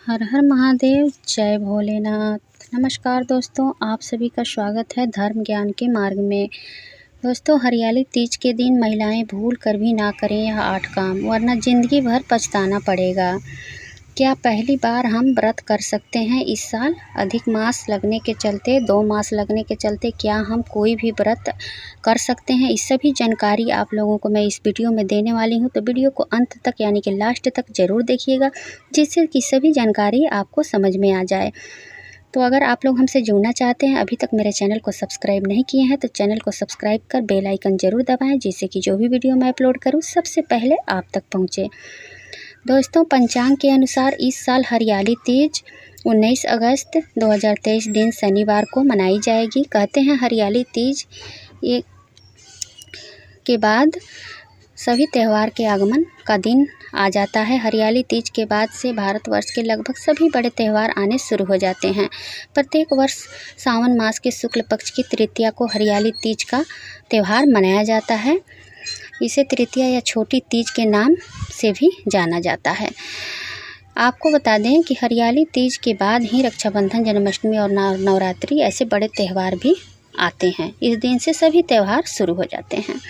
हर हर महादेव, जय भोलेनाथ। नमस्कार दोस्तों, आप सभी का स्वागत है धर्म ज्ञान के मार्ग में। दोस्तों, हरियाली तीज के दिन महिलाएं भूल कर भी ना करें यह 8 काम, वरना ज़िंदगी भर पछताना पड़ेगा। क्या पहली बार हम व्रत कर सकते हैं इस साल? अधिक मास लगने के चलते, 2 मास लगने के चलते क्या हम कोई भी व्रत कर सकते हैं? इस सभी जानकारी आप लोगों को मैं इस वीडियो में देने वाली हूं, तो वीडियो को अंत तक यानी कि लास्ट तक ज़रूर देखिएगा, जिससे कि सभी जानकारी आपको समझ में आ जाए। तो अगर आप लोग हमसे जुड़ना चाहते हैं, अभी तक मेरे चैनल को सब्सक्राइब नहीं किए हैं, तो चैनल को सब्सक्राइब कर बेल आइकन ज़रूर दबाएँ, जिससे कि जो भी वीडियो मैं अपलोड करूँ सबसे पहले आप तक पहुँचे। दोस्तों, पंचांग के अनुसार इस साल हरियाली तीज 19 अगस्त 2023 दिन शनिवार को मनाई जाएगी। कहते हैं हरियाली तीज के बाद सभी त्यौहार के आगमन का दिन आ जाता है। हरियाली तीज के बाद से भारतवर्ष के लगभग सभी बड़े त्यौहार आने शुरू हो जाते हैं। प्रत्येक वर्ष सावन मास के शुक्ल पक्ष की तृतीया को हरियाली तीज का त्यौहार मनाया जाता है। इसे तृतीया या छोटी तीज के नाम से भी जाना जाता है। आपको बता दें कि हरियाली तीज के बाद ही रक्षाबंधन, जन्माष्टमी और नवरात्रि ऐसे बड़े त्यौहार भी आते हैं। इस दिन से सभी त्यौहार शुरू हो जाते हैं।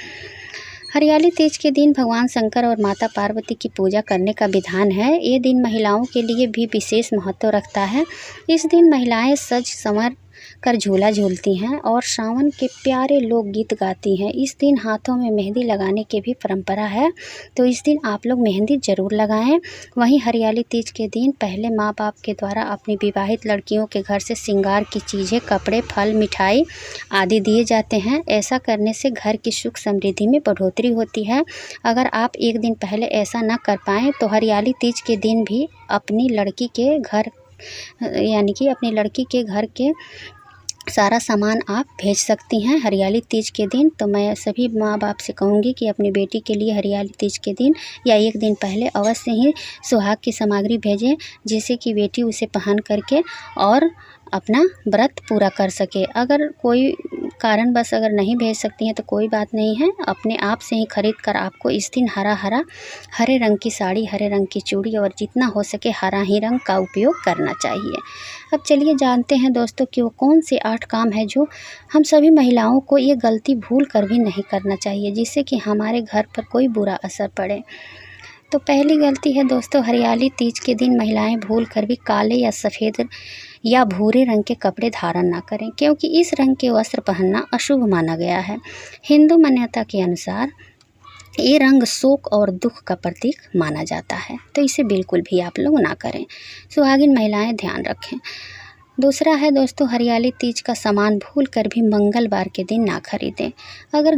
हरियाली तीज के दिन भगवान शंकर और माता पार्वती की पूजा करने का विधान है। ये दिन महिलाओं के लिए भी विशेष महत्व रखता है। इस दिन महिलाएं सज संवर कर झूला झूलती हैं और सावन के प्यारे लोकगीत गाती हैं। इस दिन हाथों में मेहंदी लगाने की भी परंपरा है, तो इस दिन आप लोग मेहंदी ज़रूर लगाएं। वहीं हरियाली तीज के दिन पहले माँ बाप के द्वारा अपनी विवाहित लड़कियों के घर से श्रृंगार की चीज़ें, कपड़े, फल, मिठाई आदि दिए जाते हैं। ऐसा करने से घर की सुख समृद्धि में बढ़ोतरी होती है। अगर आप एक दिन पहले ऐसा न कर पाएँ तो हरियाली तीज के दिन भी अपनी लड़की के घर यानी कि अपनी लड़की के घर के सारा सामान आप भेज सकती हैं हरियाली तीज के दिन। तो मैं सभी माँ बाप से कहूँगी कि अपनी बेटी के लिए हरियाली तीज के दिन या एक दिन पहले अवश्य ही सुहाग की सामग्री भेजें, जिससे कि बेटी उसे पहन करके और अपना व्रत पूरा कर सके। अगर कोई कारणवश अगर नहीं भेज सकती हैं तो कोई बात नहीं है, अपने आप से ही खरीद कर आपको इस दिन हरे रंग की साड़ी, हरे रंग की चूड़ी और जितना हो सके हरा ही रंग का उपयोग करना चाहिए। अब चलिए जानते हैं दोस्तों कि वो कौन से 8 काम है जो हम सभी महिलाओं को ये गलती भूल कर भी नहीं करना चाहिए, जिससे कि हमारे घर पर कोई बुरा असर पड़े। तो पहली गलती है दोस्तों, हरियाली तीज के दिन महिलाएं भूल कर भी काले या सफ़ेद या भूरे रंग के कपड़े धारण ना करें, क्योंकि इस रंग के वस्त्र पहनना अशुभ माना गया है। हिंदू मान्यता के अनुसार ये रंग शोक और दुख का प्रतीक माना जाता है, तो इसे बिल्कुल भी आप लोग ना करें। सुहागिन महिलाएं ध्यान रखें। दूसरा है दोस्तों, हरियाली तीज का सामान भूल कर भी मंगलवार के दिन ना खरीदें। अगर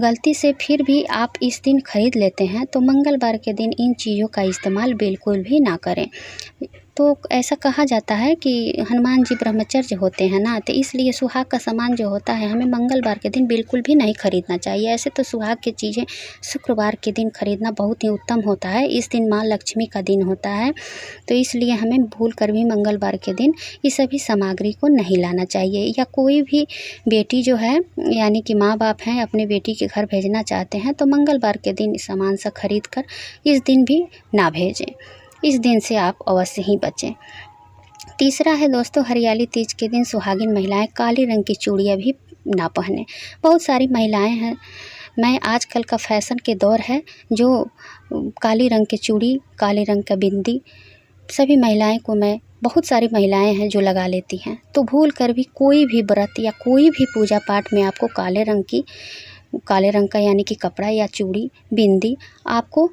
गलती से फिर भी आप इस दिन खरीद लेते हैं तो मंगलवार के दिन इन चीज़ों का इस्तेमाल बिल्कुल भी ना करें। तो ऐसा कहा जाता है कि हनुमान जी ब्रह्मचर्य होते हैं ना, तो इसलिए सुहाग का सामान जो होता है हमें मंगलवार के दिन बिल्कुल भी नहीं खरीदना चाहिए। ऐसे तो सुहाग की चीज़ें शुक्रवार के दिन खरीदना बहुत ही उत्तम होता है। इस दिन माँ लक्ष्मी का दिन होता है, तो इसलिए हमें भूल कर भी मंगलवार के दिन ये सभी सामग्री को नहीं लाना चाहिए। या कोई भी बेटी जो है यानी कि माँ बाप हैं अपने बेटी के घर भेजना चाहते हैं तो मंगलवार के दिन इस सामान से खरीद कर इस दिन भी ना भेजें। इस दिन से आप अवश्य ही बचें। तीसरा है दोस्तों, हरियाली तीज के दिन सुहागिन महिलाएं काले रंग की चूड़ियाँ भी ना पहने। बहुत सारी महिलाएं हैं, मैं आजकल का फैशन के दौर है, जो काले रंग की चूड़ी, काले रंग का बिंदी सभी महिलाएं को मैं बहुत सारी महिलाएं हैं जो लगा लेती हैं। तो भूल कर भी कोई भी व्रत या कोई भी पूजा पाठ में आपको काले रंग का यानी कि कपड़ा या चूड़ी, बिंदी आपको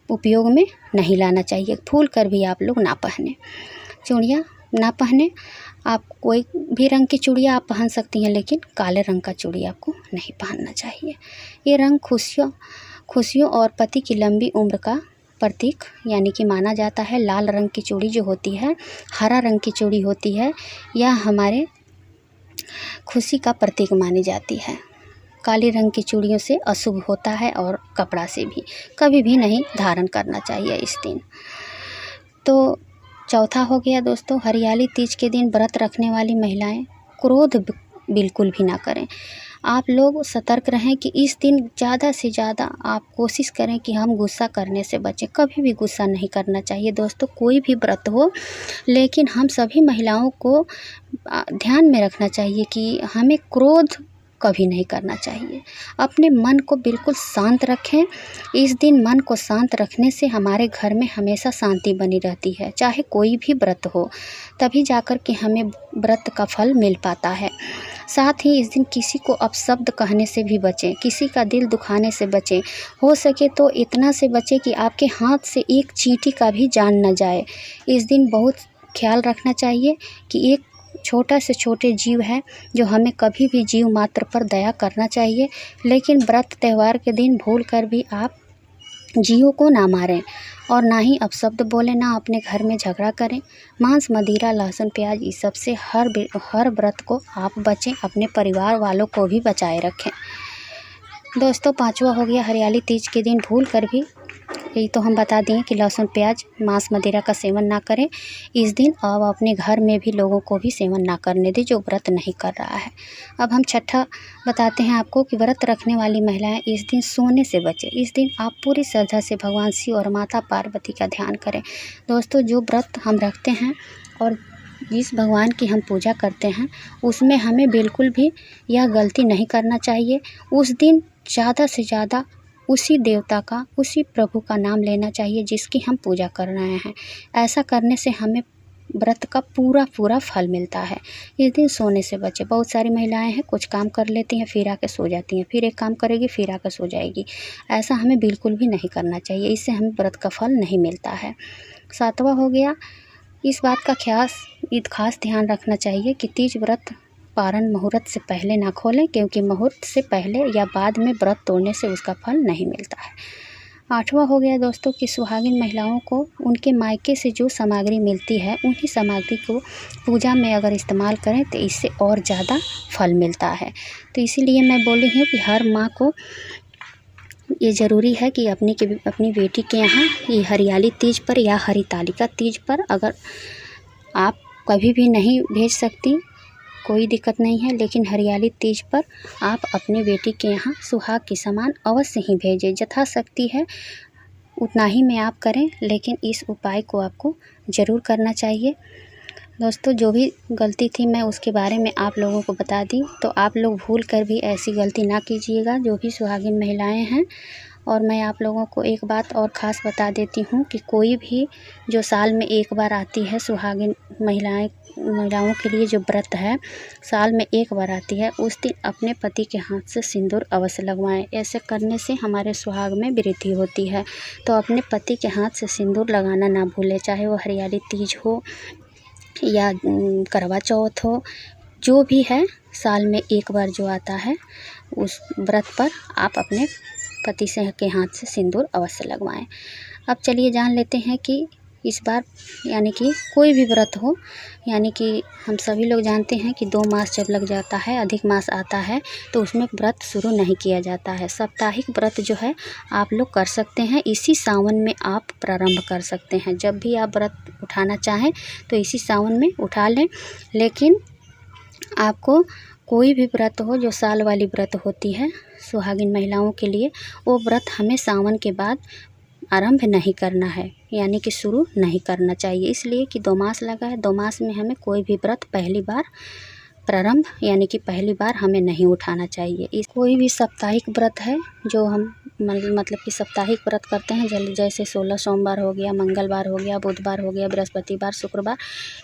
उपयोग में नहीं लाना चाहिए। भूल कर भी आप लोग ना पहने, चूड़ियाँ ना पहने। आप कोई भी रंग की चूड़ियाँ आप पहन सकती हैं, लेकिन काले रंग का चूड़ी आपको नहीं पहनना चाहिए। ये रंग खुशियों और पति की लंबी उम्र का प्रतीक यानी कि माना जाता है। लाल रंग की चूड़ी जो होती है, हरा रंग की चूड़ी होती है, यह हमारे खुशी का प्रतीक मानी जाती है। काले रंग की चूड़ियों से अशुभ होता है और कपड़ा से भी कभी भी नहीं धारण करना चाहिए इस दिन। तो चौथा हो गया दोस्तों, हरियाली तीज के दिन व्रत रखने वाली महिलाएं क्रोध बिल्कुल भी ना करें। आप लोग सतर्क रहें कि इस दिन ज़्यादा से ज़्यादा आप कोशिश करें कि हम गुस्सा करने से बचें। कभी भी गुस्सा नहीं करना चाहिए दोस्तों, कोई भी व्रत हो। लेकिन हम सभी महिलाओं को ध्यान में रखना चाहिए कि हमें क्रोध कभी नहीं करना चाहिए। अपने मन को बिल्कुल शांत रखें। इस दिन मन को शांत रखने से हमारे घर में हमेशा शांति बनी रहती है। चाहे कोई भी व्रत हो, तभी जाकर के हमें व्रत का फल मिल पाता है। साथ ही इस दिन किसी को अपशब्द कहने से भी बचें, किसी का दिल दुखाने से बचें। हो सके तो इतना से बचें कि आपके हाथ से एक चींटी का भी जान न जाए। इस दिन बहुत ख्याल रखना चाहिए कि एक छोटा से छोटे जीव है जो हमें कभी भी जीव मात्र पर दया करना चाहिए। लेकिन व्रत त्यौहार के दिन भूल कर भी आप जीवों को ना मारें और ना ही अपशब्द बोलें, ना अपने घर में झगड़ा करें। मांस, मदिरा, लहसुन, प्याज इस सब से हर व्रत को आप बचें, अपने परिवार वालों को भी बचाए रखें। दोस्तों, 5वां हो गया हरियाली तीज के दिन भूल कर भी, यही तो हम बता दिए कि लहसुन, प्याज, मांस, मदिरा का सेवन ना करें इस दिन, और अपने घर में भी लोगों को भी सेवन ना करने दें जो व्रत नहीं कर रहा है। अब हम 6ठा बताते हैं आपको कि व्रत रखने वाली महिलाएं इस दिन सोने से बचें। इस दिन आप पूरी श्रद्धा से भगवान शिव और माता पार्वती का ध्यान करें। दोस्तों, जो व्रत हम रखते हैं और जिस भगवान की हम पूजा करते हैं उसमें हमें बिल्कुल भी यह गलती नहीं करना चाहिए। उस दिन ज़्यादा से ज़्यादा उसी देवता का, उसी प्रभु का नाम लेना चाहिए जिसकी हम पूजा कर रहे हैं। ऐसा करने से हमें व्रत का पूरा फल मिलता है। इस दिन सोने से बचे। बहुत सारी महिलाएं हैं, कुछ काम कर लेती हैं, फिर आके सो जाती हैं, फिर एक काम करेगी, फिर आके सो जाएगी। ऐसा हमें बिल्कुल भी नहीं करना चाहिए, इससे हमें व्रत का फल नहीं मिलता है। 7वां हो गया, इस बात का खास ध्यान रखना चाहिए कि तीज व्रत पारण मुहूर्त से पहले ना खोलें, क्योंकि मुहूर्त से पहले या बाद में व्रत तोड़ने से उसका फल नहीं मिलता है। 8वां हो गया दोस्तों कि सुहागिन महिलाओं को उनके मायके से जो सामग्री मिलती है उन्हीं सामग्री को पूजा में अगर इस्तेमाल करें तो इससे और ज़्यादा फल मिलता है। तो इसीलिए मैं बोल रही हूँ कि हर माँ को ये ज़रूरी है कि अपनी बेटी के यहाँ ये हरियाली तीज पर या हरितालिका तीज पर अगर आप कभी भी नहीं भेज सकती, कोई दिक्कत नहीं है, लेकिन हरियाली तीज पर आप अपनी बेटी के यहाँ सुहाग के समान अवश्य ही भेजें। यथाशक्ति है उतना ही में आप करें, लेकिन इस उपाय को आपको ज़रूर करना चाहिए। दोस्तों, जो भी गलती थी मैं उसके बारे में आप लोगों को बता दी, तो आप लोग भूल कर भी ऐसी गलती ना कीजिएगा जो भी सुहागिन महिलाएं हैं। और मैं आप लोगों को एक बात और ख़ास बता देती हूँ कि कोई भी जो साल में एक बार आती है सुहागिन महिलाओं के लिए जो व्रत है साल में एक बार आती है, उस दिन अपने पति के हाथ से सिंदूर अवश्य लगवाएं। ऐसे करने से हमारे सुहाग में वृद्धि होती है। तो अपने पति के हाथ से सिंदूर लगाना ना भूलें, चाहे वो हरियाली तीज हो या करवा चौथ हो, जो भी है साल में एक बार जो आता है उस व्रत पर आप अपने पति से के हाथ से सिंदूर अवश्य लगवाएं। अब चलिए जान लेते हैं कि इस बार यानी कि कोई भी व्रत हो, यानी कि हम सभी लोग जानते हैं कि 2 मास जब लग जाता है, अधिक मास आता है, तो उसमें व्रत शुरू नहीं किया जाता है। साप्ताहिक व्रत जो है आप लोग कर सकते हैं, इसी सावन में आप प्रारंभ कर सकते हैं। जब भी आप व्रत उठाना चाहें तो इसी सावन में उठा लें। लेकिन आपको कोई भी व्रत हो जो साल वाली व्रत होती है सुहागिन महिलाओं के लिए, वो व्रत हमें सावन के बाद आरंभ नहीं करना है, यानी कि शुरू नहीं करना चाहिए। इसलिए कि 2 मास लगा है, 2 मास में हमें कोई भी व्रत पहली बार प्रारंभ यानी कि पहली बार हमें नहीं उठाना चाहिए। कोई भी साप्ताहिक व्रत है जो हम मतलब कि साप्ताहिक व्रत करते हैं, जैसे 16 सोमवार हो गया, मंगलवार हो गया, बुधवार हो गया, बृहस्पतिवार, शुक्रवार,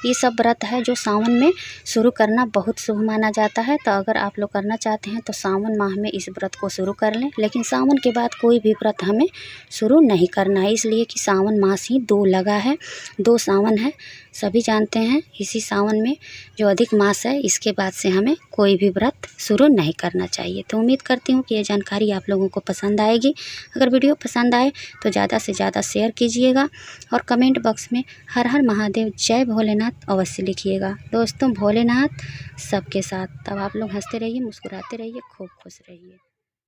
ये सब व्रत है जो सावन में शुरू करना बहुत शुभ माना जाता है। तो अगर आप लोग करना चाहते हैं तो सावन माह में इस व्रत को शुरू कर लें। लेकिन सावन के बाद कोई भी व्रत हमें शुरू नहीं करना है, इसलिए कि सावन मास ही 2 लगा है, 2 सावन है, सभी जानते हैं। इसी सावन में जो अधिक मास है इसके बाद से हमें कोई भी व्रत शुरू नहीं करना चाहिए। तो उम्मीद करती हूँ कि ये जानकारी आप लोगों को पसंद आएगी। अगर वीडियो पसंद आए तो ज़्यादा से ज़्यादा शेयर कीजिएगा और कमेंट बॉक्स में हर हर महादेव, जय भोलेनाथ अवश्य लिखिएगा। दोस्तों, भोलेनाथ सबके साथ। तब आप लोग हंसते रहिए, मुस्कुराते रहिए, खूब खुश रहिए।